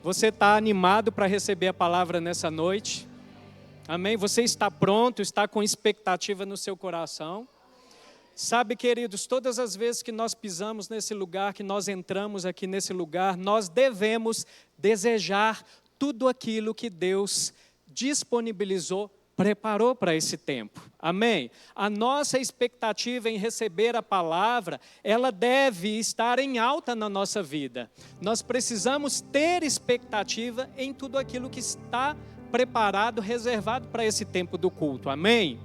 Você está animado para receber a palavra nessa noite? Amém? Você está pronto, está com expectativa no seu coração? Sabe, queridos, todas as vezes que nós pisamos nesse lugar, que nós entramos aqui nesse lugar, nós devemos desejar tudo aquilo que Deus disponibilizou, preparou para esse tempo. Amém? A nossa expectativa em receber a palavra, ela deve estar em alta na nossa vida. Nós precisamos ter expectativa em tudo aquilo que está preparado, reservado para esse tempo do culto. Amém?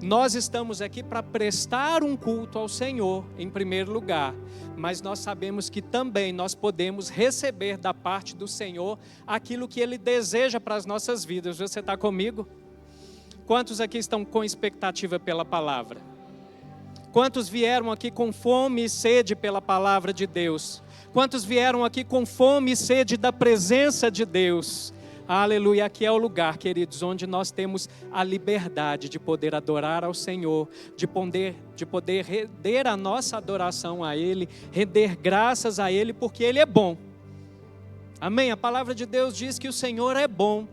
Nós estamos aqui para prestar um culto ao Senhor, em primeiro lugar, mas nós sabemos que também nós podemos receber da parte do Senhor aquilo que Ele deseja para as nossas vidas. Você está comigo? Quantos aqui estão com expectativa pela palavra? Quantos vieram aqui com fome e sede pela palavra de Deus? Quantos vieram aqui com fome e sede da presença de Deus? Aleluia, aqui é o lugar, queridos, onde nós temos a liberdade de poder adorar ao Senhor, de poder render a nossa adoração a Ele, render graças a Ele, porque Ele é bom. Amém? A palavra de Deus diz que o Senhor é bom,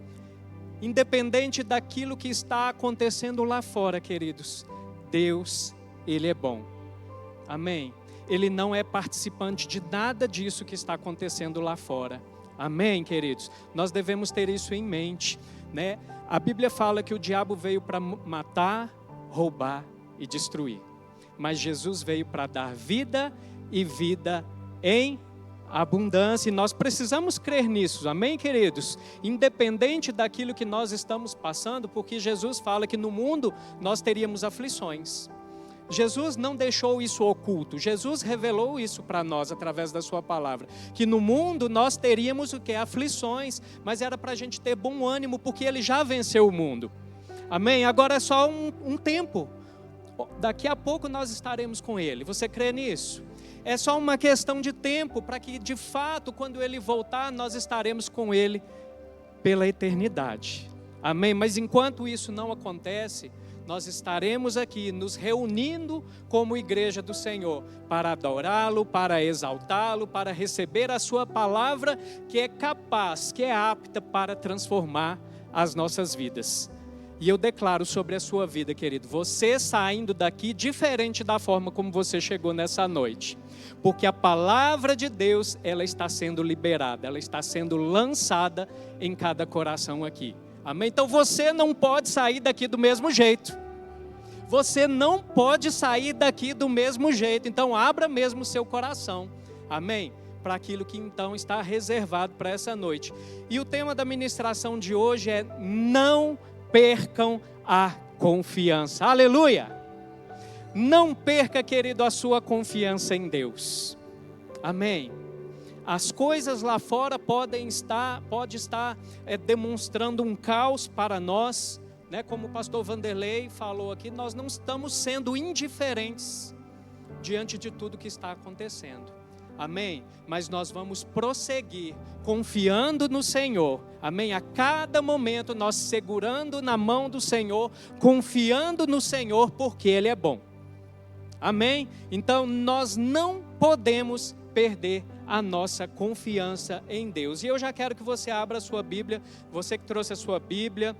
independente daquilo que está acontecendo lá fora, queridos. Deus, Ele é bom. Amém? Ele não é participante de nada disso que está acontecendo lá fora. Amém, queridos? Nós devemos ter isso em mente, né? A Bíblia fala que o diabo veio para matar, roubar e destruir. Mas Jesus veio para dar vida e vida em abundância. E nós precisamos crer nisso, amém, queridos? Independente daquilo que nós estamos passando, porque Jesus fala que no mundo nós teríamos aflições. Jesus não deixou isso oculto, Jesus revelou isso para nós através da sua palavra, que no mundo nós teríamos o que? Aflições, mas era para a gente ter bom ânimo, porque Ele já venceu o mundo, amém? Agora é só um tempo, daqui a pouco nós estaremos com Ele, você crê nisso? É só uma questão de tempo, para que de fato, quando Ele voltar, nós estaremos com Ele pela eternidade, amém? Mas enquanto isso não acontece, nós estaremos aqui nos reunindo como igreja do Senhor para adorá-lo, para exaltá-lo, para receber a sua palavra que é capaz, que é apta para transformar as nossas vidas. E eu declaro sobre a sua vida, querido, você saindo daqui diferente da forma como você chegou nessa noite. Porque a palavra de Deus, ela está sendo liberada, ela está sendo lançada em cada coração aqui. Amém? Então você não pode sair daqui do mesmo jeito. Você não pode sair daqui do mesmo jeito. Então abra mesmo o seu coração. Amém? Para aquilo que então está reservado para essa noite. E o tema da ministração de hoje é: não percam a confiança. Aleluia! Não perca, querido, a sua confiança em Deus. Amém? As coisas lá fora pode estar demonstrando um caos para nós, né? Como o pastor Vanderlei falou aqui, nós não estamos sendo indiferentes diante de tudo que está acontecendo, amém? Mas nós vamos prosseguir confiando no Senhor, amém? A cada momento nós segurando na mão do Senhor, confiando no Senhor, porque Ele é bom, amém? Então nós não podemos perder a nossa confiança em Deus. E eu já quero que você abra a sua Bíblia, você que trouxe a sua Bíblia,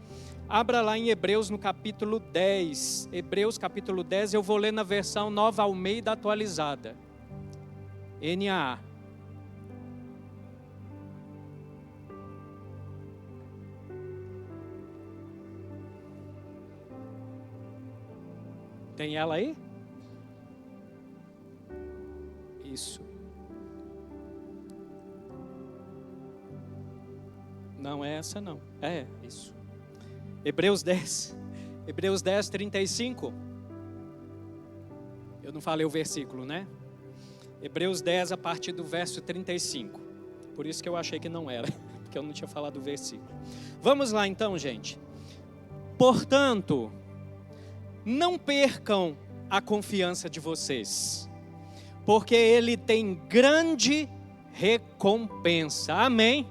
abra lá em Hebreus no capítulo 10, Hebreus capítulo 10, eu vou ler na versão Nova Almeida atualizada, NAA. Tem ela aí? Isso. Não é essa não, é isso. Hebreus 10, 35. Eu não falei o versículo, né? Hebreus 10 a partir do verso 35. Por isso que eu achei que não era, porque eu não tinha falado o versículo. Vamos lá então, gente. Portanto, não percam a confiança de vocês, porque Ele tem grande recompensa. Amém?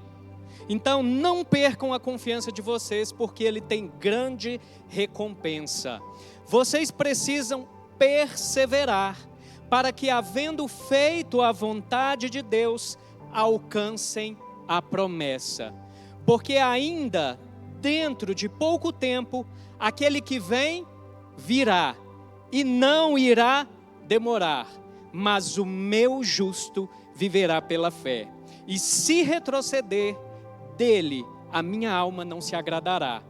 Então não percam a confiança de vocês, porque Ele tem grande recompensa. Vocês precisam perseverar, para que, havendo feito a vontade de Deus, alcancem a promessa. Porque ainda dentro de pouco tempo, aquele que vem, virá, e não irá demorar, mas o meu justo viverá pela fé. E se retroceder, dele a minha alma não se agradará.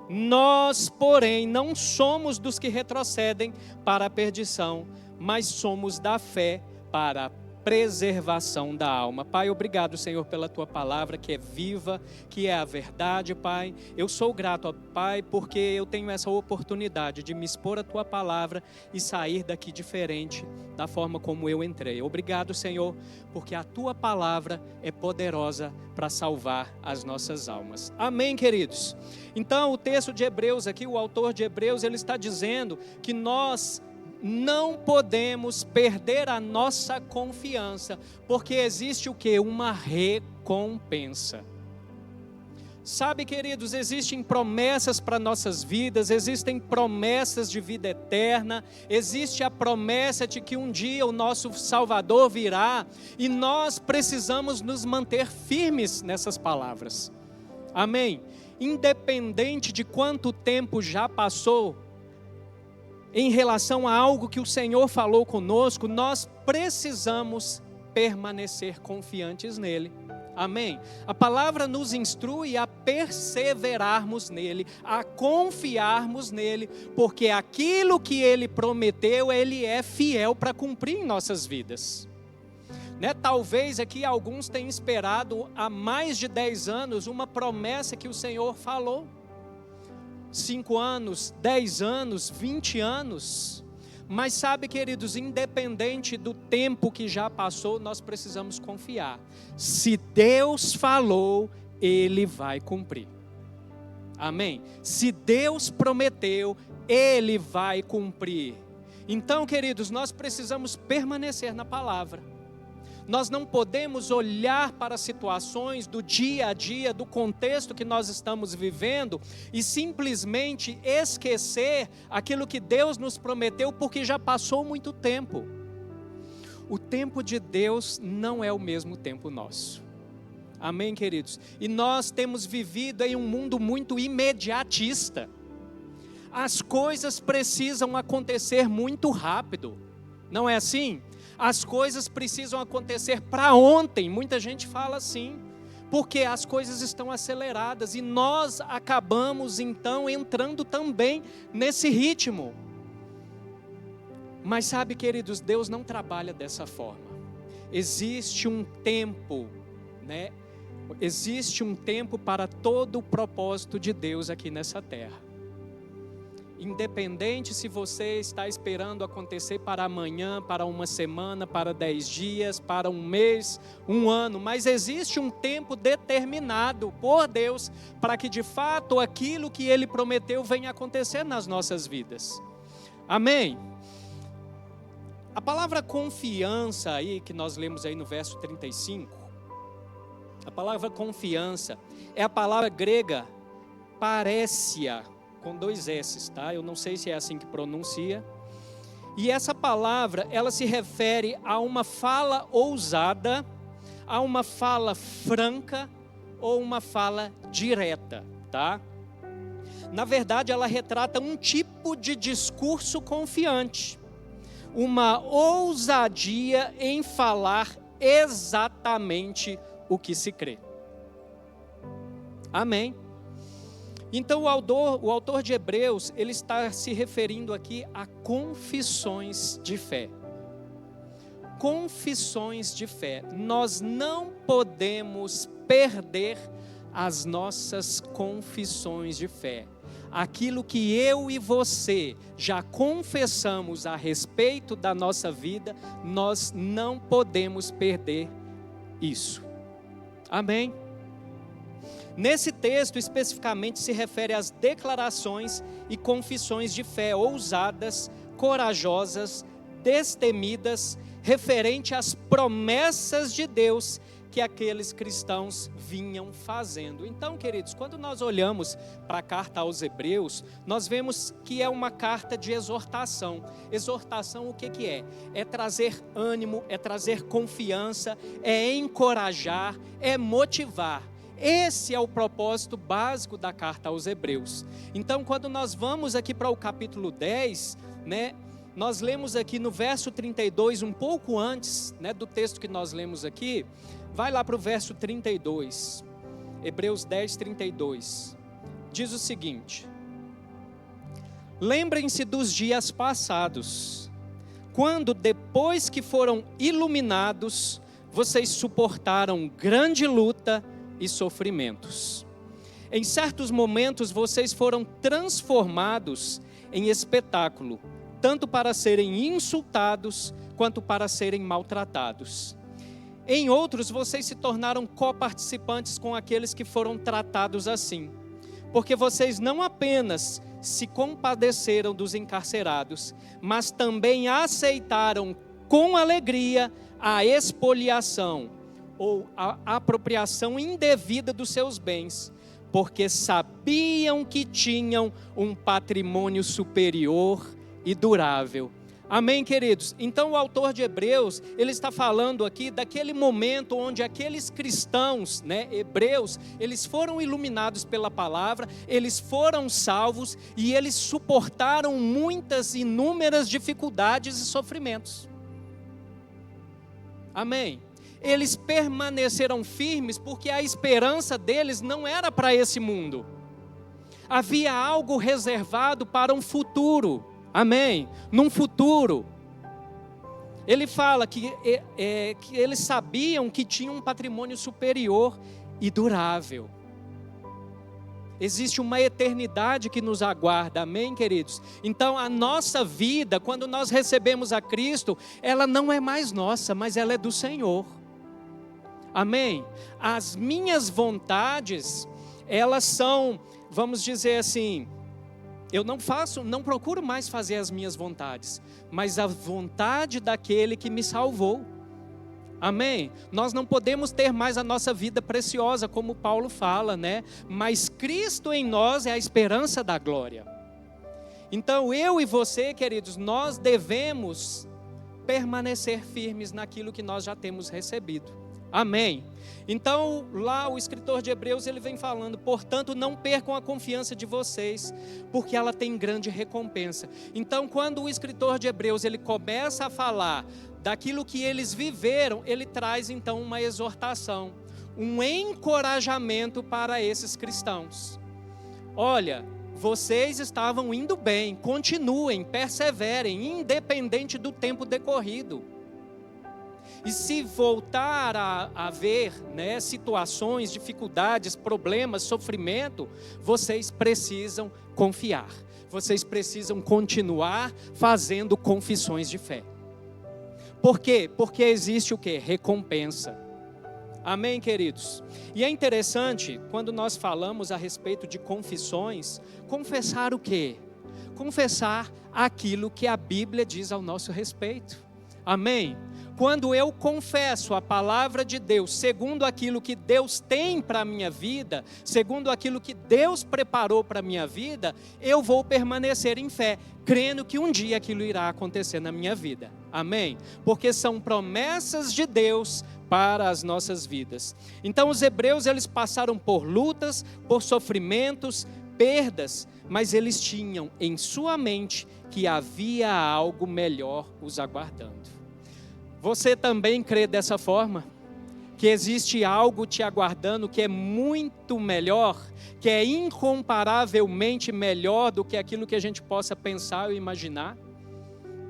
Nós, porém, não somos dos que retrocedem para a perdição, mas somos da fé para a preservação da alma. Pai, obrigado, Senhor, pela tua palavra que é viva, que é a verdade, Pai. Eu sou grato, Pai, porque eu tenho essa oportunidade de me expor à tua palavra e sair daqui diferente da forma como eu entrei. Obrigado, Senhor, porque a tua palavra é poderosa para salvar as nossas almas. Amém, queridos? Então, o texto de Hebreus aqui, o autor de Hebreus, ele está dizendo que nós não podemos perder a nossa confiança, porque existe o quê? Uma recompensa. Sabe, queridos, existem promessas para nossas vidas, existem promessas de vida eterna, existe a promessa de que um dia o nosso Salvador virá, e nós precisamos nos manter firmes nessas palavras. Amém? Independente de quanto tempo já passou, em relação a algo que o Senhor falou conosco, nós precisamos permanecer confiantes nele. Amém? A palavra nos instrui a perseverarmos nele, a confiarmos nele, porque aquilo que ele prometeu, ele é fiel para cumprir em nossas vidas. Talvez aqui alguns tenham esperado há mais de 10 anos uma promessa que o Senhor falou. 5 anos, 10 anos, 20 anos. Mas sabe, queridos, independente do tempo que já passou, nós precisamos confiar. Se Deus falou, Ele vai cumprir. Amém? Se Deus prometeu, Ele vai cumprir. Então, queridos, nós precisamos permanecer na palavra. Nós não podemos olhar para as situações do dia a dia, do contexto que nós estamos vivendo e simplesmente esquecer aquilo que Deus nos prometeu, porque já passou muito tempo. O tempo de Deus não é o mesmo tempo nosso. Amém, queridos? E nós temos vivido em um mundo muito imediatista. As coisas precisam acontecer muito rápido, não é assim? As coisas precisam acontecer para ontem, muita gente fala assim, porque as coisas estão aceleradas e nós acabamos então entrando também nesse ritmo. Mas sabe, queridos, Deus não trabalha dessa forma. Existe um tempo, Existe um tempo para todo o propósito de Deus aqui nessa terra. Independente se você está esperando acontecer para amanhã, para uma semana, para 10 dias, para um mês, um ano, mas existe um tempo determinado por Deus para que de fato aquilo que Ele prometeu venha acontecer nas nossas vidas. Amém? A palavra confiança aí, que nós lemos aí no verso 35, a palavra confiança é a palavra grega parésia, com 2 S, tá? Eu não sei se é assim que pronuncia. E essa palavra, ela se refere a uma fala ousada, a uma fala franca ou uma fala direta, tá? Na verdade, ela retrata um tipo de discurso confiante, uma ousadia em falar exatamente o que se crê. Amém? Então o autor de Hebreus, ele está se referindo aqui a confissões de fé. Confissões de fé. Nós não podemos perder as nossas confissões de fé. Aquilo que eu e você já confessamos a respeito da nossa vida, nós não podemos perder isso. Amém? Nesse texto, especificamente, se refere às declarações e confissões de fé ousadas, corajosas, destemidas, referente às promessas de Deus que aqueles cristãos vinham fazendo. Então, queridos, quando nós olhamos para a carta aos Hebreus, nós vemos que é uma carta de exortação. Exortação, o que é? É trazer ânimo, é trazer confiança, é encorajar, é motivar. Esse é o propósito básico da carta aos Hebreus. Então, quando nós vamos aqui para o capítulo 10, né, nós lemos aqui no verso 32, um pouco antes, né, do texto que nós lemos aqui. Vai lá para o verso 32, Hebreus 10, 32. Diz o seguinte: lembrem-se dos dias passados, quando depois que foram iluminados, vocês suportaram grande luta e sofrimentos. Em certos momentos vocês foram transformados em espetáculo, tanto para serem insultados, quanto para serem maltratados. Em outros, vocês se tornaram coparticipantes com aqueles que foram tratados assim, porque vocês não apenas se compadeceram dos encarcerados, mas também aceitaram com alegria a expoliação, ou a apropriação indevida dos seus bens, porque sabiam que tinham um patrimônio superior e durável. Amém, queridos? Então o autor de Hebreus, ele está falando aqui daquele momento onde aqueles cristãos, né, hebreus, eles foram iluminados pela palavra, eles foram salvos e eles suportaram muitas, inúmeras dificuldades e sofrimentos. Amém? Eles permaneceram firmes porque a esperança deles não era para esse mundo. Havia algo reservado para um futuro. Amém? Num futuro. Ele fala que eles sabiam que tinham um patrimônio superior e durável. Existe uma eternidade que nos aguarda, amém, queridos? Então a nossa vida, quando nós recebemos a Cristo, ela não é mais nossa, mas ela é do Senhor. Amém? As minhas vontades, elas são, vamos dizer assim, eu não procuro mais fazer as minhas vontades, mas a vontade daquele que me salvou. Amém? Nós não podemos ter mais a nossa vida preciosa, como Paulo fala, né? Mas Cristo em nós é a esperança da glória. Então eu e você, queridos, nós devemos permanecer firmes naquilo que nós já temos recebido. Amém? Então lá o escritor de Hebreus ele vem falando: portanto não percam a confiança de vocês, porque ela tem grande recompensa. Então quando o escritor de Hebreus ele começa a falar daquilo que eles viveram, ele traz então uma exortação, um encorajamento para esses cristãos. Olha, vocês estavam indo bem, continuem, perseverem, independente do tempo decorrido. E se voltar a haver, né, situações, dificuldades, problemas, sofrimento, vocês precisam confiar. Vocês precisam continuar fazendo confissões de fé. Por quê? Porque existe o quê? Recompensa. Amém, queridos? E é interessante, quando nós falamos a respeito de confissões, confessar o quê? Confessar aquilo que a Bíblia diz ao nosso respeito. Amém? Quando eu confesso a palavra de Deus, segundo aquilo que Deus tem para a minha vida, segundo aquilo que Deus preparou para a minha vida, eu vou permanecer em fé, crendo que um dia aquilo irá acontecer na minha vida. Amém? Porque são promessas de Deus para as nossas vidas. Então os hebreus, eles passaram por lutas, por sofrimentos, perdas, mas eles tinham em sua mente que havia algo melhor os aguardando. Você também crê dessa forma? Que existe algo te aguardando que é muito melhor, que é incomparavelmente melhor do que aquilo que a gente possa pensar ou imaginar?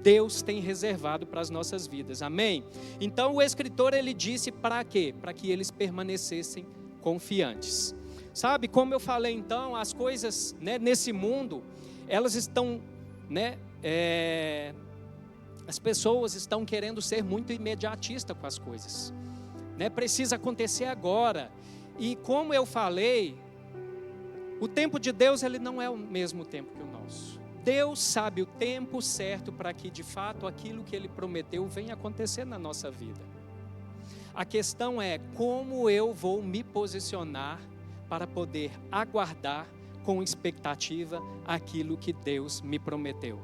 Deus tem reservado para as nossas vidas, amém? Então o escritor ele disse para quê? Para que eles permanecessem confiantes. Sabe, como eu falei então, as coisas, né, nesse mundo, elas estão, né, as pessoas estão querendo ser muito imediatista com as coisas, né? Precisa acontecer agora. E como eu falei, o tempo de Deus ele não é o mesmo tempo que o nosso. Deus sabe o tempo certo para que de fato aquilo que Ele prometeu venha acontecer na nossa vida. A questão é como eu vou me posicionar para poder aguardar com expectativa aquilo que Deus me prometeu.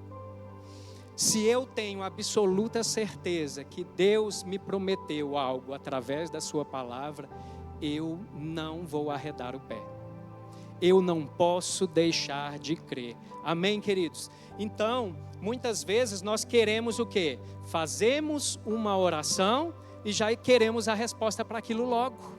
Se eu tenho absoluta certeza que Deus me prometeu algo através da sua palavra, eu não vou arredar o pé. Eu não posso deixar de crer. Amém, queridos? Então, muitas vezes nós queremos o quê? Fazemos uma oração e já queremos a resposta para aquilo logo.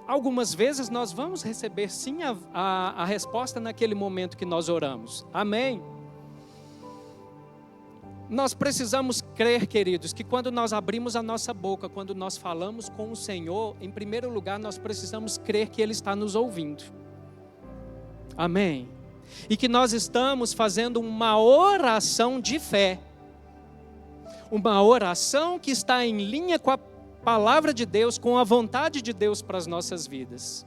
Algumas vezes nós vamos receber sim a resposta naquele momento que nós oramos. Amém? Nós precisamos crer, queridos, que quando nós abrimos a nossa boca, quando nós falamos com o Senhor, em primeiro lugar nós precisamos crer que Ele está nos ouvindo. Amém? E que nós estamos fazendo uma oração de fé. Uma oração que está em linha com a palavra de Deus, com a vontade de Deus para as nossas vidas.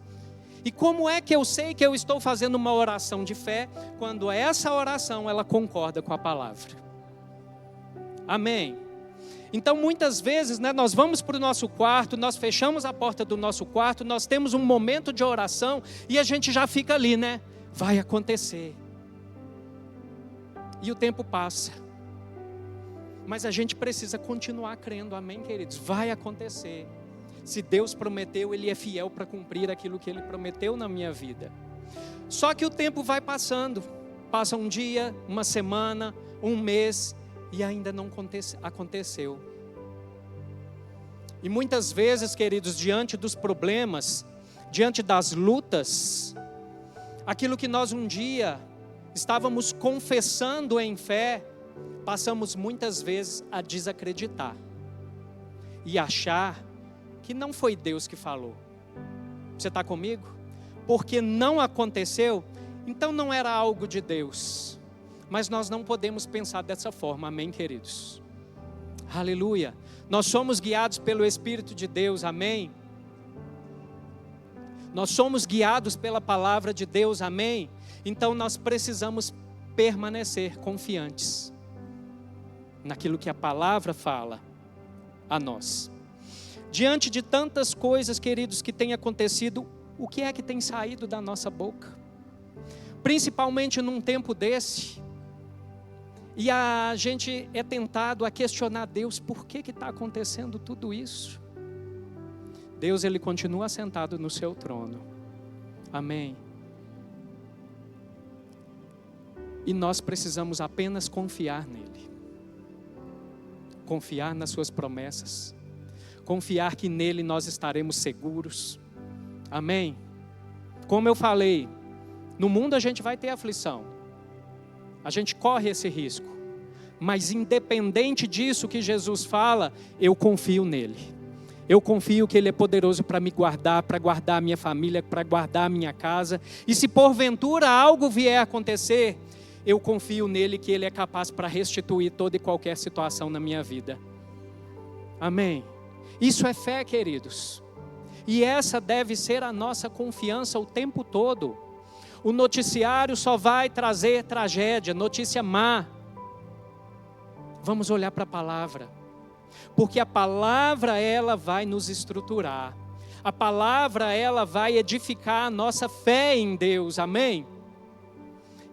E como é que eu sei que eu estou fazendo uma oração de fé? Quando essa oração ela concorda com a palavra. Amém? Então muitas vezes, nós vamos para o nosso quarto, nós fechamos a porta do nosso quarto, nós temos um momento de oração e a gente já fica ali, vai acontecer. E o tempo passa. Mas a gente precisa continuar crendo, amém, queridos? Vai acontecer. Se Deus prometeu, Ele é fiel para cumprir aquilo que Ele prometeu na minha vida. Só que o tempo vai passando. Passa um dia, uma semana, um mês, e ainda não aconteceu. E muitas vezes, queridos, diante dos problemas, diante das lutas, aquilo que nós um dia estávamos confessando em fé, passamos muitas vezes a desacreditar e achar que não foi Deus que falou. Você está comigo? Porque não aconteceu, então não era algo de Deus. Mas nós não podemos pensar dessa forma, amém, queridos? Aleluia! Nós somos guiados pelo Espírito de Deus, amém? Nós somos guiados pela palavra de Deus, amém? Então nós precisamos permanecer confiantes naquilo que a palavra fala a nós. Diante de tantas coisas, queridos, que têm acontecido, o que é que tem saído da nossa boca? Principalmente num tempo desse, e a gente é tentado a questionar Deus, por que está acontecendo tudo isso? Deus, Ele continua sentado no seu trono, amém? E nós precisamos apenas confiar nele. Confiar nas suas promessas. Confiar que nele nós estaremos seguros. Amém? Como eu falei, no mundo a gente vai ter aflição. A gente corre esse risco. Mas independente disso que Jesus fala, eu confio nele. Eu confio que ele é poderoso para me guardar, para guardar a minha família, para guardar a minha casa. E se porventura algo vier a acontecer, eu confio nele que ele é capaz para restituir toda e qualquer situação na minha vida. Amém? Isso é fé, queridos. E essa deve ser a nossa confiança o tempo todo. O noticiário só vai trazer tragédia, notícia má. Vamos olhar para a palavra. Porque a palavra, ela vai nos estruturar. A palavra, ela vai edificar a nossa fé em Deus. Amém?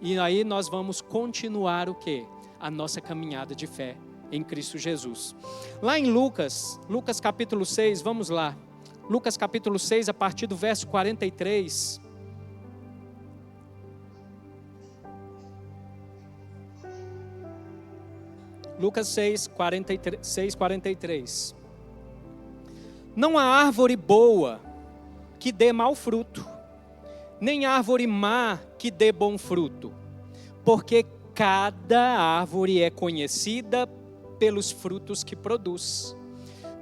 E aí nós vamos continuar o quê? A nossa caminhada de fé em Cristo Jesus. Lá em Lucas capítulo 6, vamos lá. Lucas capítulo 6, a partir do verso 43. Lucas 6, 43. Não há árvore boa que dê mau fruto, nem árvore má que dê bom fruto, porque cada árvore é conhecida pelos frutos que produz.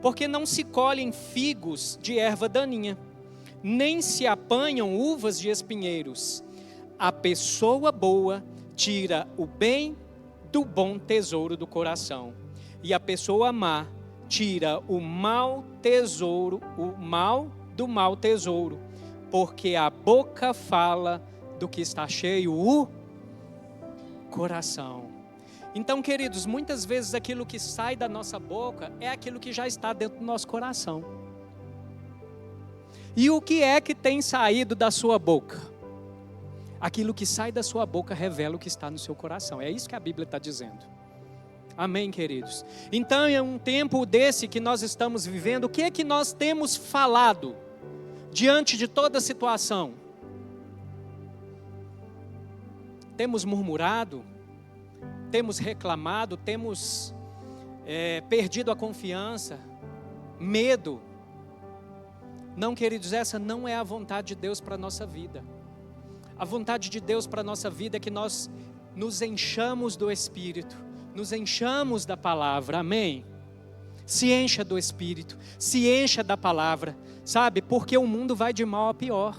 Porque não se colhem figos de erva daninha, nem se apanham uvas de espinheiros. A pessoa boa tira o bem do bom tesouro do coração, e a pessoa má tira o mal do mau tesouro, porque a boca fala do que está cheio o coração. Então, queridos, muitas vezes aquilo que sai da nossa boca é aquilo que já está dentro do nosso coração. E o que é que tem saído da sua boca? Aquilo que sai da sua boca revela o que está no seu coração. É isso que a Bíblia está dizendo. Amém, queridos? Então, é um tempo desse que nós estamos vivendo. O que é que nós temos falado diante de toda a situação? Temos murmurado? Temos reclamado? Temos perdido a confiança? Medo? Não, queridos, essa não é a vontade de Deus para a nossa vida. A vontade de Deus para a nossa vida é que nós nos enchamos do Espírito, nos enchamos da palavra, amém? Se encha do Espírito, se encha da palavra, sabe? Porque o mundo vai de mal a pior.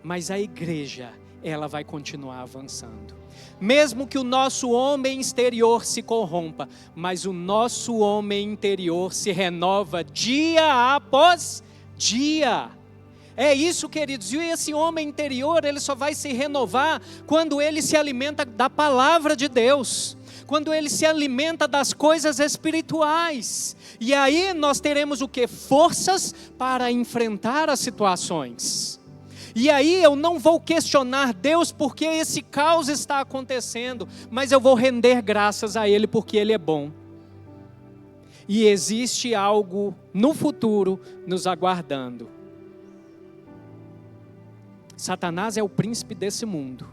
Mas a igreja, ela vai continuar avançando. Mesmo que o nosso homem exterior se corrompa, mas o nosso homem interior se renova dia após dia. É isso, queridos, e esse homem interior, ele só vai se renovar quando ele se alimenta da palavra de Deus, quando ele se alimenta das coisas espirituais. E aí nós teremos o quê? Forças para enfrentar as situações. E aí eu não vou questionar Deus porque esse caos está acontecendo, mas eu vou render graças a Ele porque Ele é bom. E existe algo no futuro nos aguardando. Satanás é o príncipe desse mundo,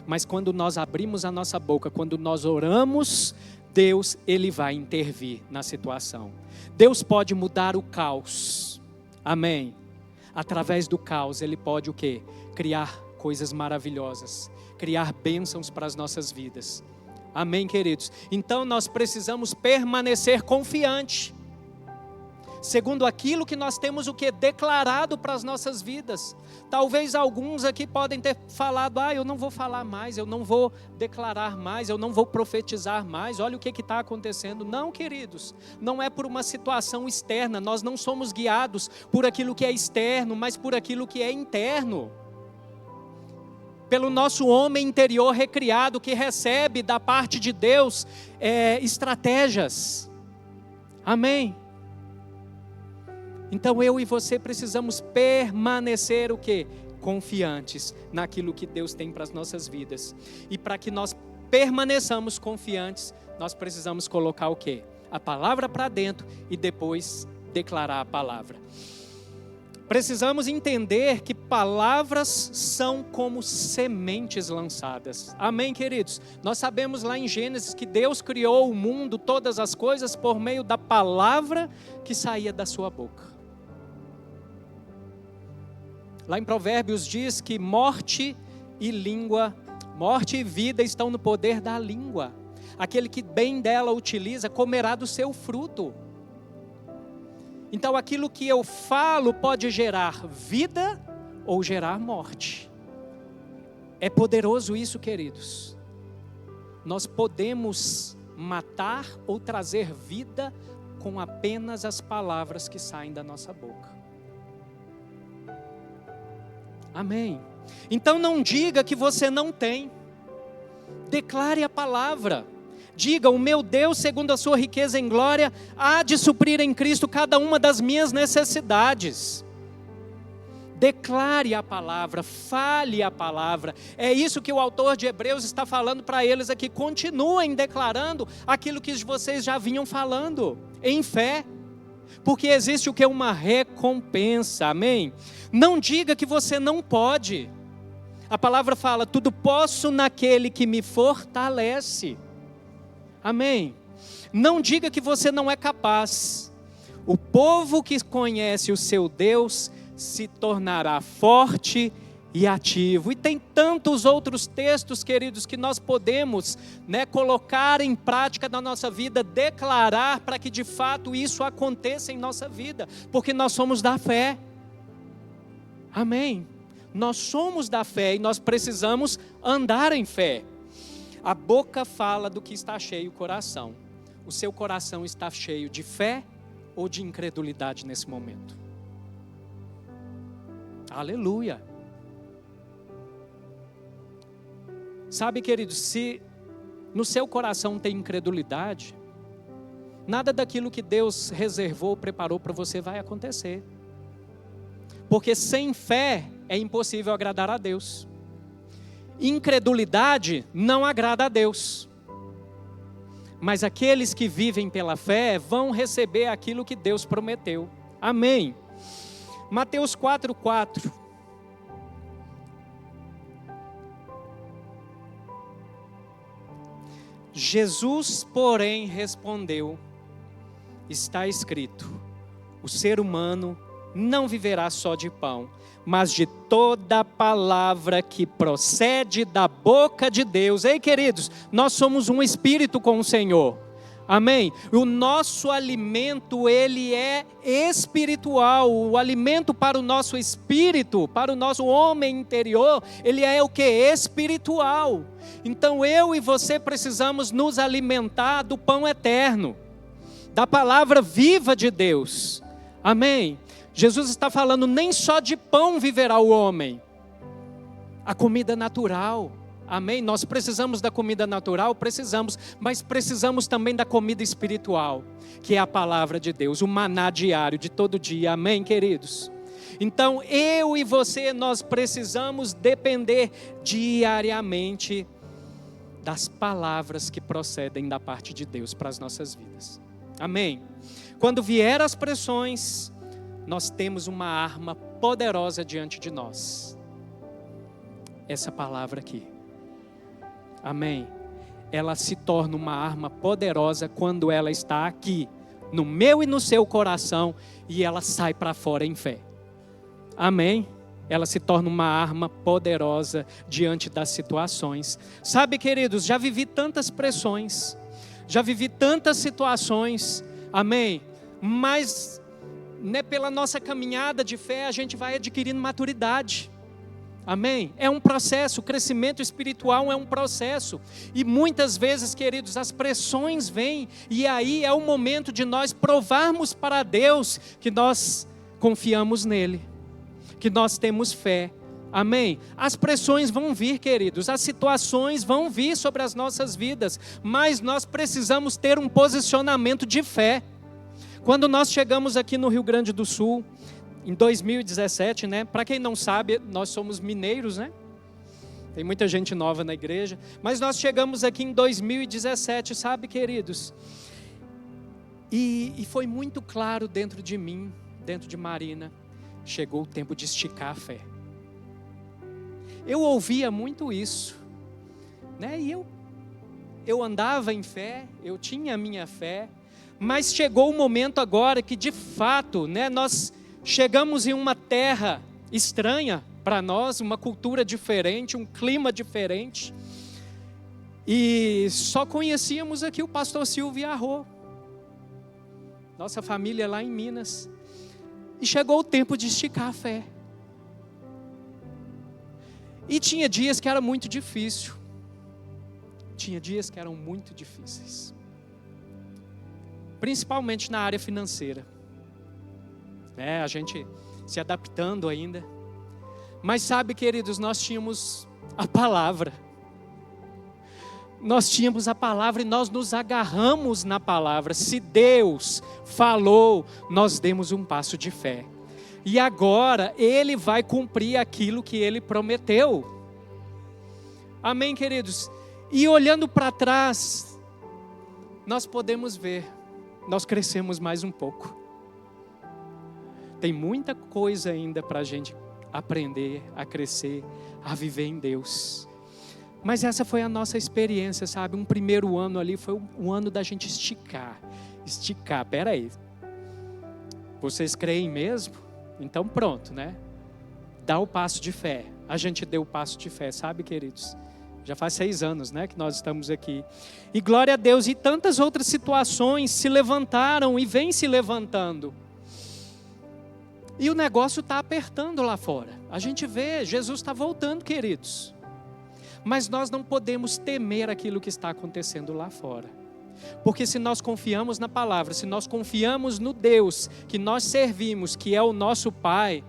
mas quando nós abrimos a nossa boca, quando nós oramos, Deus, Ele vai intervir na situação. Deus pode mudar o caos, amém? Através do caos, Ele pode o quê? Criar coisas maravilhosas, criar bênçãos para as nossas vidas. Amém, queridos? Então nós precisamos permanecer confiante, segundo aquilo que nós temos o quê? Declarado para as nossas vidas. Talvez alguns aqui podem ter falado, eu não vou falar mais, eu não vou declarar mais, eu não vou profetizar mais, olha o que está acontecendo. Não, queridos, não é por uma situação externa, nós não somos guiados por aquilo que é externo, mas por aquilo que é interno. Pelo nosso homem interior recriado, que recebe da parte de Deus estratégias. Amém? Então eu e você precisamos permanecer o quê? Confiantes naquilo que Deus tem para as nossas vidas. E para que nós permaneçamos confiantes, nós precisamos colocar o quê? A palavra para dentro e depois declarar a palavra. Precisamos entender que palavras são como sementes lançadas. Amém, queridos? Nós sabemos lá em Gênesis que Deus criou o mundo, todas as coisas, por meio da palavra que saía da sua boca. Lá em Provérbios diz que morte e vida estão no poder da língua. Aquele que bem dela utiliza, comerá do seu fruto. Então aquilo que eu falo pode gerar vida ou gerar morte. É poderoso isso, queridos. Nós podemos matar ou trazer vida com apenas as palavras que saem da nossa boca. Amém. Então não diga que você não tem. Declare a palavra. Diga, o meu Deus, segundo a sua riqueza em glória, há de suprir em Cristo cada uma das minhas necessidades. Declare a palavra, fale a palavra. É isso que o autor de Hebreus está falando para eles aqui. Continuem declarando aquilo que vocês já vinham falando, em fé. Porque existe o que? Uma recompensa, amém? Não diga que você não pode. A palavra fala, tudo posso naquele que me fortalece. Amém? Não diga que você não é capaz. O povo que conhece o seu Deus se tornará forte e ativo. E tem tantos outros textos, queridos, que nós podemos, colocar em prática na nossa vida, declarar para que de fato isso aconteça em nossa vida, porque nós somos da fé. Amém? Nós somos da fé e nós precisamos andar em fé. A boca fala do que está cheio o coração. O seu coração está cheio de fé ou de incredulidade nesse momento? Aleluia! Sabe, queridos, se no seu coração tem incredulidade, nada daquilo que Deus reservou, preparou para você vai acontecer. Porque sem fé é impossível agradar a Deus. Incredulidade não agrada a Deus. Mas aqueles que vivem pela fé vão receber aquilo que Deus prometeu. Amém. Mateus 4:4. Jesus, porém, respondeu: está escrito, o ser humano não viverá só de pão, mas de toda palavra que procede da boca de Deus. Ei, queridos, nós somos um espírito com o Senhor. Amém? O nosso alimento, ele é espiritual. O alimento para o nosso espírito, para o nosso homem interior, ele é o que? Espiritual. Então eu e você precisamos nos alimentar do pão eterno, da palavra viva de Deus. Amém? Jesus está falando, nem só de pão viverá o homem. A comida natural. Amém? Nós precisamos da comida natural, precisamos, mas precisamos também da comida espiritual, que é a palavra de Deus, o maná diário de todo dia. Amém, queridos? Então, eu e você, nós precisamos depender diariamente das palavras que procedem da parte de Deus para as nossas vidas. Amém? Quando vier as pressões, nós temos uma arma poderosa diante de nós. Essa palavra aqui. Amém? Ela se torna uma arma poderosa quando ela está aqui, no meu e no seu coração, e ela sai para fora em fé. Amém? Ela se torna uma arma poderosa diante das situações. Sabe, queridos, já vivi tantas pressões, já vivi tantas situações, amém? Mas, né, pela nossa caminhada de fé, a gente vai adquirindo maturidade. Amém? É um processo, o crescimento espiritual é um processo. E muitas vezes, queridos, as pressões vêm, e aí é o momento de nós provarmos para Deus que nós confiamos nele, que nós temos fé. Amém? As pressões vão vir, queridos, as situações vão vir sobre as nossas vidas, mas nós precisamos ter um posicionamento de fé. Quando nós chegamos aqui no Rio Grande do Sul, em 2017, né? Para quem não sabe, nós somos mineiros, né? Tem muita gente nova na igreja. Mas nós chegamos aqui em 2017, sabe, queridos? E foi muito claro dentro de mim, dentro de Marina, chegou o tempo de esticar a fé. Eu ouvia muito isso, né? E eu andava em fé, eu tinha a minha fé, mas chegou o momento agora que de fato, né, nós chegamos em uma terra estranha para nós, uma cultura diferente, um clima diferente. E só conhecíamos aqui o pastor Silvio Arro, nossa família lá em Minas. E chegou o tempo de esticar a fé. E tinha dias que era muito difícil. Tinha dias que eram muito difíceis. Principalmente na área financeira. A gente se adaptando ainda. Mas sabe, queridos, nós tínhamos a palavra. Nós tínhamos a palavra e nós nos agarramos na palavra. Se Deus falou, nós demos um passo de fé. E agora Ele vai cumprir aquilo que Ele prometeu. Amém, queridos? E olhando para trás, nós podemos ver, nós crescemos mais um pouco. Tem muita coisa ainda para a gente aprender, a crescer, a viver em Deus. Mas essa foi a nossa experiência, sabe? Um primeiro ano ali foi um ano da gente esticar. Pera aí. Vocês creem mesmo? Então pronto, né? Dá o passo de fé. A gente deu o passo de fé, sabe, queridos? Já faz 6 anos, né, que nós estamos aqui. E glória a Deus, e tantas outras situações se levantaram e vêm se levantando. E o negócio está apertando lá fora. A gente vê, Jesus está voltando, queridos. Mas nós não podemos temer aquilo que está acontecendo lá fora. Porque se nós confiamos na palavra, se nós confiamos no Deus que nós servimos, que é o nosso Pai,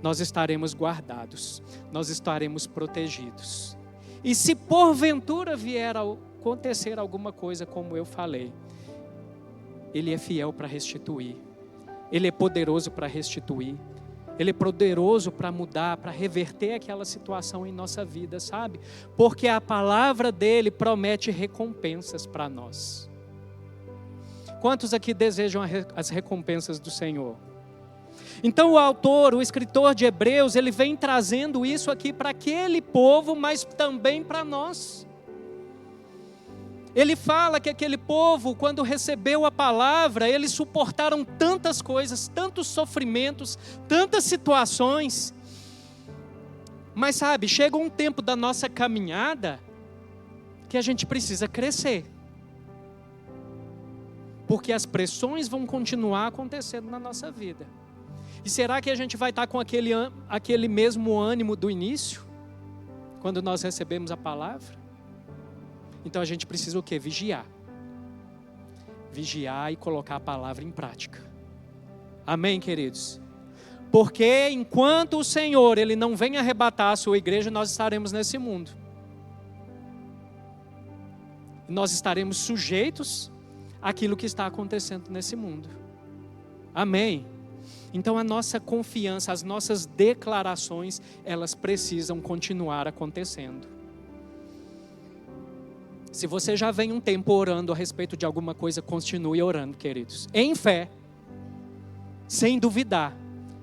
nós estaremos guardados, nós estaremos protegidos. E se porventura vier acontecer alguma coisa como eu falei, Ele é fiel para restituir. Ele é poderoso para restituir. Ele é poderoso para mudar, para reverter aquela situação em nossa vida, sabe? Porque a palavra dele promete recompensas para nós. Quantos aqui desejam as recompensas do Senhor? Então o autor, o escritor de Hebreus, ele vem trazendo isso aqui para aquele povo, mas também para nós. Ele fala que aquele povo, quando recebeu a palavra, eles suportaram tantas coisas, tantos sofrimentos, tantas situações. Mas sabe, chega um tempo da nossa caminhada que a gente precisa crescer. Porque as pressões vão continuar acontecendo na nossa vida. E será que a gente vai estar com aquele mesmo ânimo do início? Quando nós recebemos a palavra? Então a gente precisa o quê? Vigiar. Vigiar e colocar a palavra em prática. Amém, queridos? Porque enquanto o Senhor, Ele não vem arrebatar a sua igreja, nós estaremos nesse mundo. Nós estaremos sujeitos àquilo que está acontecendo nesse mundo. Amém? Então a nossa confiança, as nossas declarações, elas precisam continuar acontecendo. Se você já vem um tempo orando a respeito de alguma coisa, continue orando, queridos. Em fé, sem duvidar,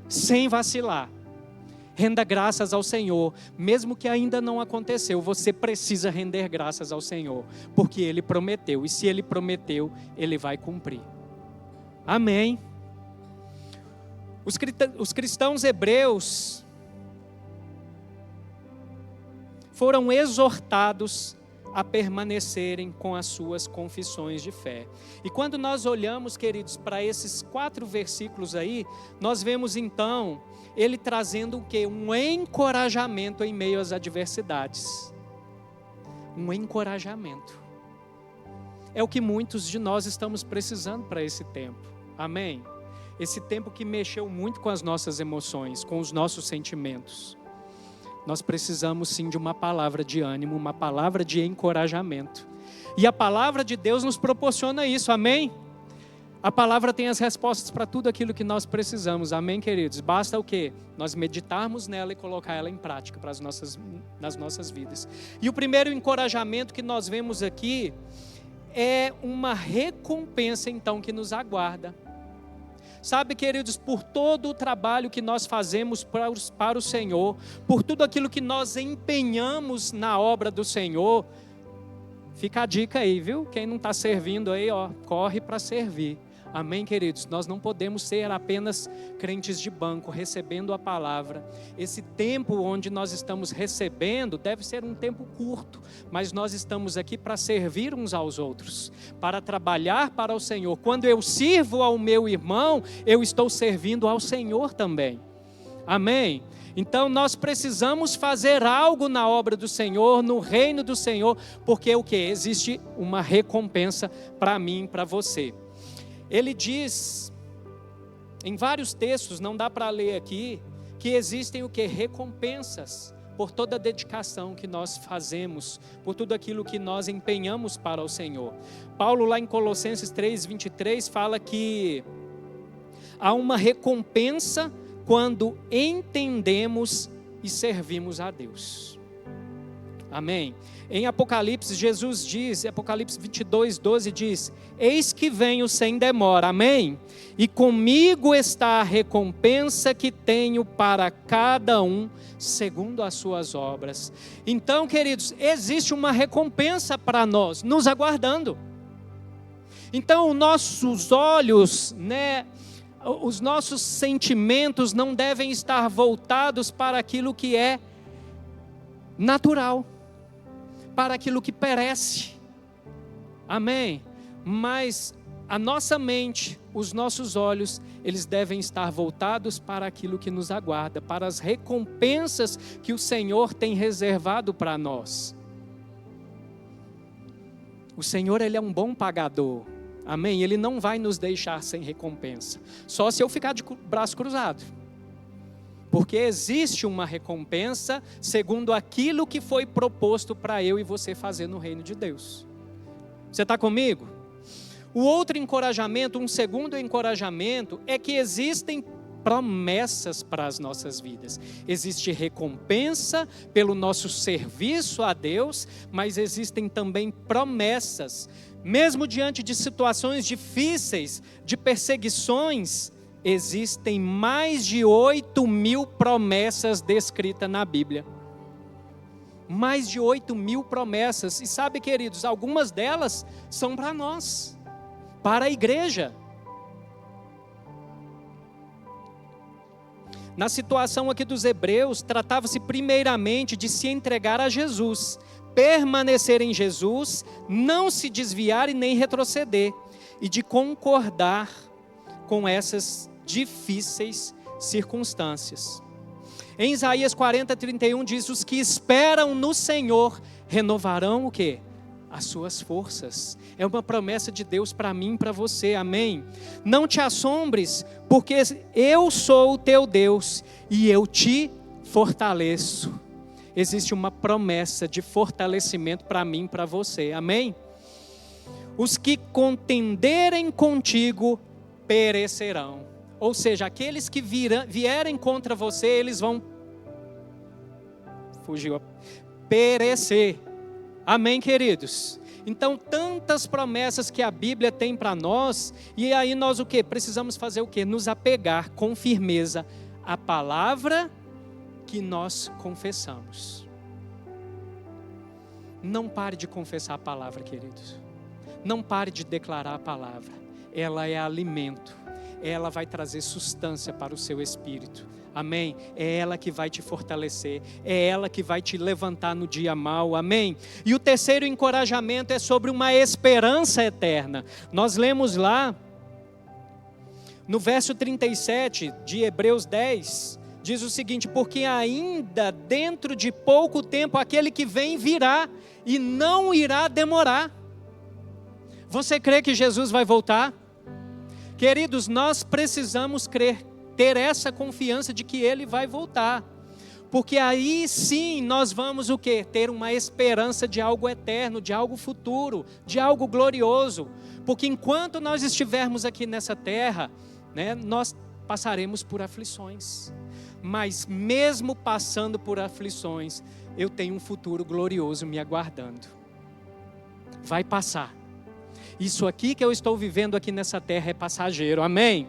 sem vacilar. Renda graças ao Senhor, mesmo que ainda não aconteceu, você precisa render graças ao Senhor, porque Ele prometeu, e se Ele prometeu, Ele vai cumprir. Amém. Os cristãos hebreus foram exortados a permanecerem com as suas confissões de fé. E quando nós olhamos, queridos, para esses 4 versículos aí, nós vemos então ele trazendo o quê? Um encorajamento em meio às adversidades. Um encorajamento. É o que muitos de nós estamos precisando para esse tempo. Amém? Esse tempo que mexeu muito com as nossas emoções, com os nossos sentimentos. Nós precisamos sim de uma palavra de ânimo, uma palavra de encorajamento. E a palavra de Deus nos proporciona isso, amém? A palavra tem as respostas para tudo aquilo que nós precisamos, amém, queridos? Basta o quê? Nós meditarmos nela e colocar ela em prática nas nossas vidas. E o primeiro encorajamento que nós vemos aqui é uma recompensa então que nos aguarda. Sabe, queridos, por todo o trabalho que nós fazemos para o Senhor, por tudo aquilo que nós empenhamos na obra do Senhor, fica a dica aí, viu? Quem não está servindo aí, corre para servir. Amém, queridos? Nós não podemos ser apenas crentes de banco, recebendo a palavra. Esse tempo onde nós estamos recebendo deve ser um tempo curto, mas nós estamos aqui para servir uns aos outros, para trabalhar para o Senhor. Quando eu sirvo ao meu irmão, eu estou servindo ao Senhor também. Amém? Então nós precisamos fazer algo na obra do Senhor, no reino do Senhor, porque o que? Existe uma recompensa para mim e para você. Ele diz, em vários textos, não dá para ler aqui, que existem o que? Recompensas por toda a dedicação que nós fazemos, por tudo aquilo que nós empenhamos para o Senhor. Paulo lá em Colossenses 3:23 fala que há uma recompensa quando entendemos e servimos a Deus. Amém? Em Apocalipse, Jesus diz, Apocalipse 22:12 diz: eis que venho sem demora, amém? E comigo está a recompensa que tenho para cada um, segundo as suas obras. Então, queridos, existe uma recompensa para nós, nos aguardando. Então, os nossos olhos, os nossos sentimentos não devem estar voltados para aquilo que é natural, para aquilo que perece, amém? Mas a nossa mente, os nossos olhos, eles devem estar voltados para aquilo que nos aguarda, para as recompensas que o Senhor tem reservado para nós. O Senhor, Ele é um bom pagador, amém? Ele não vai nos deixar sem recompensa, só se eu ficar de braço cruzado. Porque existe uma recompensa segundo aquilo que foi proposto para eu e você fazer no reino de Deus. Você está comigo? O outro encorajamento, um segundo encorajamento, é que existem promessas para as nossas vidas. Existe recompensa pelo nosso serviço a Deus, mas existem também promessas. Mesmo diante de situações difíceis, de perseguições, existem mais de 8.000 promessas descritas na Bíblia. Mais de 8.000 promessas. E sabe, queridos, algumas delas são para nós, para a igreja. Na situação aqui dos hebreus, tratava-se primeiramente de se entregar a Jesus, permanecer em Jesus, não se desviar e nem retroceder, e de concordar com essas difíceis circunstâncias. Em Isaías 40:31 diz: os que esperam no Senhor renovarão o quê? As suas forças. É uma promessa de Deus para mim e para você, amém? Não te assombres, porque eu sou o teu Deus e eu te fortaleço. Existe uma promessa de fortalecimento para mim e para você, amém? Os que contenderem contigo perecerão. Ou seja, aqueles que vierem contra você, eles vão perecer. Amém, queridos? Então, tantas promessas que a Bíblia tem para nós, e aí nós o quê? Precisamos fazer o quê? Nos apegar com firmeza à palavra que nós confessamos. Não pare de confessar a palavra, queridos. Não pare de declarar a palavra. Ela é alimento. Ela vai trazer sustância para o seu espírito. Amém? É ela que vai te fortalecer. É ela que vai te levantar no dia mau. Amém? E o terceiro encorajamento é sobre uma esperança eterna. Nós lemos lá, no verso 37 de Hebreus 10, diz o seguinte: porque ainda dentro de pouco tempo aquele que vem virá e não irá demorar. Você crê que Jesus vai voltar? Queridos, nós precisamos crer, ter essa confiança de que Ele vai voltar, porque aí sim nós vamos o quê? Ter uma esperança de algo eterno, de algo futuro, de algo glorioso, porque enquanto nós estivermos aqui nessa terra, né, nós passaremos por aflições, mas mesmo passando por aflições, eu tenho um futuro glorioso me aguardando. Vai passar. Isso aqui que eu estou vivendo aqui nessa terra é passageiro, amém?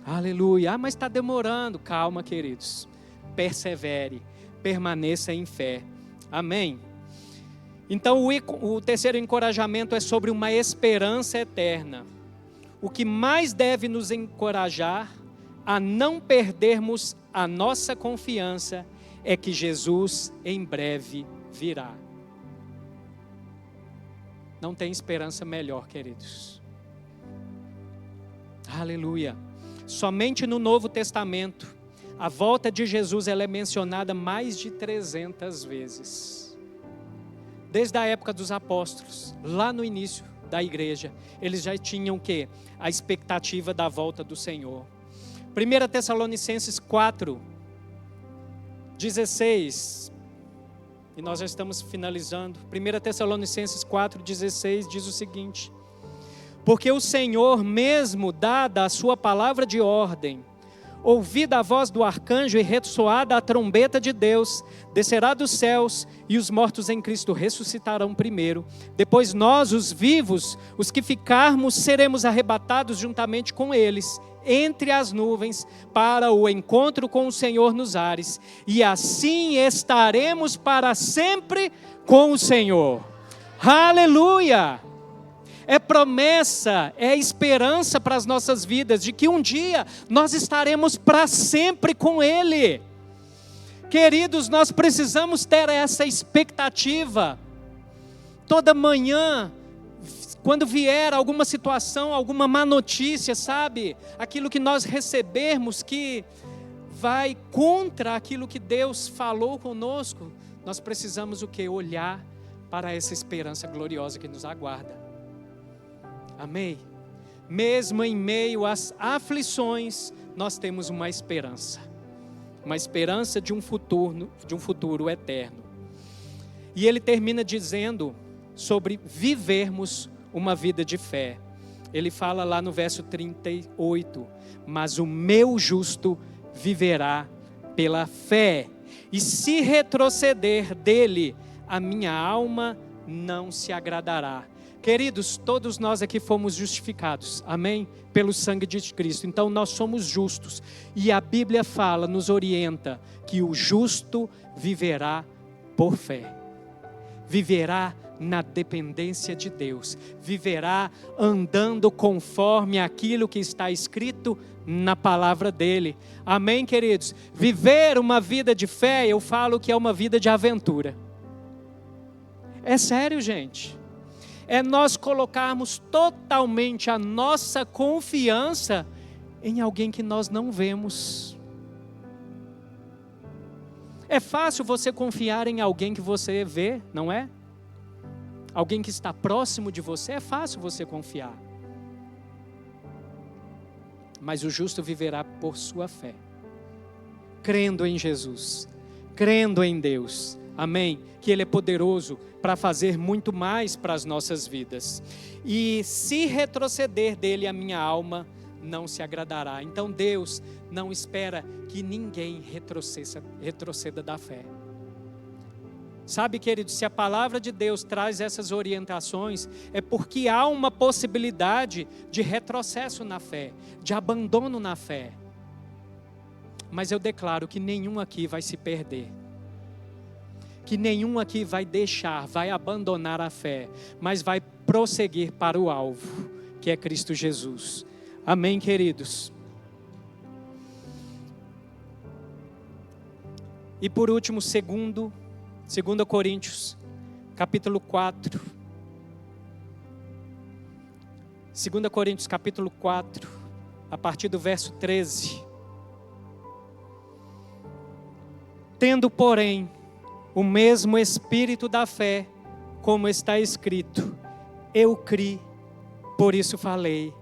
Aleluia. Mas está demorando. Calma, queridos. Persevere, permaneça em fé, amém? Então o terceiro encorajamento é sobre uma esperança eterna. O que mais deve nos encorajar a não perdermos a nossa confiança é que Jesus em breve virá. Não tem esperança melhor, queridos. Aleluia. Somente no Novo Testamento, a volta de Jesus ela é mencionada mais de 300 vezes. Desde a época dos apóstolos, lá no início da igreja, eles já tinham o quê? A expectativa da volta do Senhor. 1 Tessalonicenses 4:16, e nós já estamos finalizando. 1 Tessalonicenses 4:16 diz o seguinte: porque o Senhor mesmo, dada a sua palavra de ordem, ouvida a voz do arcanjo e ressoada a trombeta de Deus, descerá dos céus e os mortos em Cristo ressuscitarão primeiro. Depois nós, os vivos, os que ficarmos, seremos arrebatados juntamente com eles, entre as nuvens, para o encontro com o Senhor nos ares. E assim estaremos para sempre com o Senhor. Aleluia! É promessa, é esperança para as nossas vidas, de que um dia nós estaremos para sempre com Ele. Queridos, nós precisamos ter essa expectativa. Toda manhã, quando vier alguma situação, alguma má notícia, sabe? Aquilo que nós recebermos que vai contra aquilo que Deus falou conosco, nós precisamos o quê? Olhar para essa esperança gloriosa que nos aguarda. Amém? Mesmo em meio às aflições, nós temos uma esperança de um futuro eterno. E ele termina dizendo sobre vivermos uma vida de fé. Ele fala lá no verso 38, mas o meu justo viverá pela fé, e se retroceder dele, a minha alma não se agradará. Queridos, todos nós aqui fomos justificados, amém? Pelo sangue de Cristo, então nós somos justos, e a Bíblia fala, nos orienta, que o justo viverá por fé, viverá na dependência de Deus, viverá andando conforme aquilo que está escrito na palavra dele, amém, queridos? Viver uma vida de fé, eu falo que é uma vida de aventura, é sério, gente, é nós colocarmos totalmente a nossa confiança em alguém que nós não vemos. É fácil você confiar em alguém que você vê, não é? Alguém que está próximo de você, é fácil você confiar. Mas o justo viverá por sua fé, crendo em Jesus, crendo em Deus, amém? Que Ele é poderoso para fazer muito mais para as nossas vidas. E se retroceder dele, a minha alma não se agradará. Então Deus não espera que ninguém retroceda da fé. Sabe, querido, se a palavra de Deus traz essas orientações, é porque há uma possibilidade de retrocesso na fé, de abandono na fé. Mas eu declaro que nenhum aqui vai se perder, que nenhum aqui vai deixar, vai abandonar a fé, mas vai prosseguir para o alvo, que é Cristo Jesus. Amém, queridos? E por último, 2 Coríntios, capítulo 4. 2 Coríntios, capítulo 4, a partir do verso 13. Tendo, porém, o mesmo espírito da fé, como está escrito, eu criei, por isso falei.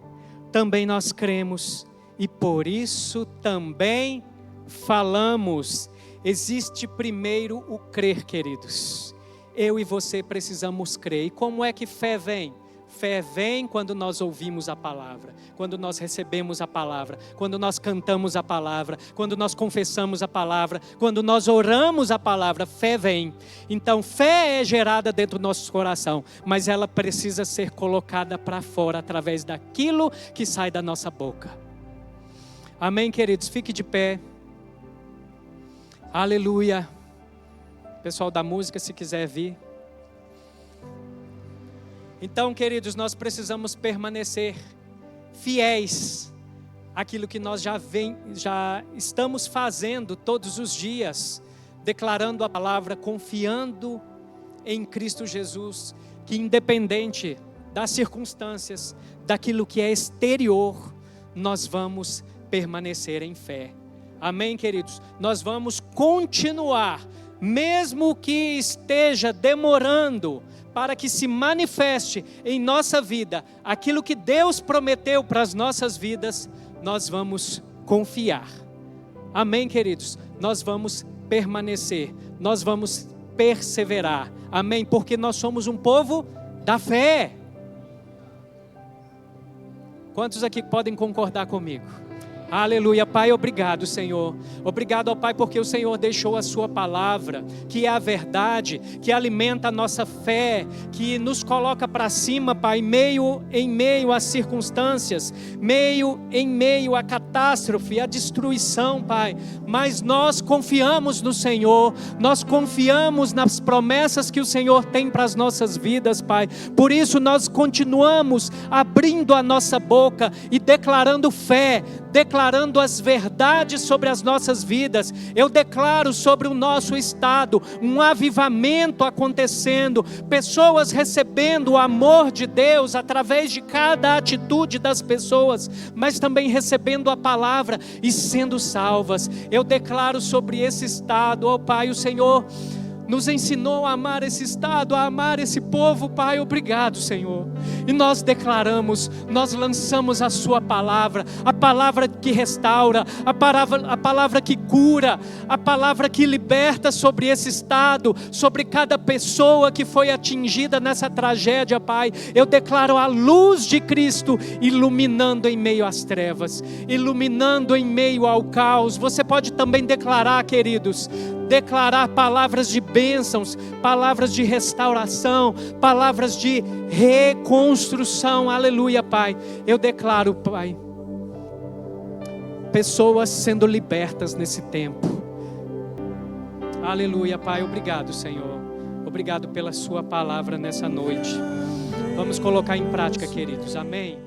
Também nós cremos e por isso também falamos. Existe primeiro o crer, queridos. Eu e você precisamos crer. E como é que fé vem? Fé vem quando nós ouvimos a palavra, quando nós recebemos a palavra, quando nós cantamos a palavra, quando nós confessamos a palavra, quando nós oramos a palavra, fé vem. Então fé é gerada dentro do nosso coração, mas ela precisa ser colocada para fora através daquilo que sai da nossa boca. Amém, queridos? Fique de pé. Aleluia. Pessoal da música, se quiser vir. Então, queridos, nós precisamos permanecer fiéis àquilo que nós já estamos fazendo todos os dias, declarando a palavra, confiando em Cristo Jesus, que independente das circunstâncias, daquilo que é exterior, nós vamos permanecer em fé. Amém, queridos? Nós vamos continuar, mesmo que esteja demorando, para que se manifeste em nossa vida aquilo que Deus prometeu para as nossas vidas, nós vamos confiar. Amém, queridos? Nós vamos permanecer, nós vamos perseverar. Amém? Porque nós somos um povo da fé. Quantos aqui podem concordar comigo? Aleluia, Pai, obrigado, Senhor. Obrigado, ó Pai, porque o Senhor deixou a sua palavra, que é a verdade, que alimenta a nossa fé, que nos coloca para cima, Pai, em meio às circunstâncias, em meio à catástrofe, à destruição, Pai. Mas nós confiamos no Senhor, nós confiamos nas promessas que o Senhor tem para as nossas vidas, Pai. Por isso nós continuamos abrindo a nossa boca e declarando fé, declarando as verdades sobre as nossas vidas. Eu declaro sobre o nosso estado um avivamento acontecendo, pessoas recebendo o amor de Deus através de cada atitude das pessoas, mas também recebendo a palavra e sendo salvas. Eu declaro sobre esse estado, ó Pai, o Senhor nos ensinou a amar esse estado, a amar esse povo, Pai, obrigado, Senhor. E nós declaramos, nós lançamos a sua palavra, a palavra que restaura, a palavra que cura, a palavra que liberta sobre esse estado, sobre cada pessoa que foi atingida nessa tragédia, Pai. Eu declaro a luz de Cristo iluminando em meio às trevas, iluminando em meio ao caos. Você pode também declarar, queridos, declarar palavras de bênçãos, palavras de restauração, palavras de reconstrução. Aleluia, Pai. Eu declaro, Pai, pessoas sendo libertas nesse tempo. Aleluia, Pai. Obrigado, Senhor. Obrigado pela sua palavra nessa noite. Vamos colocar em prática, queridos. Amém.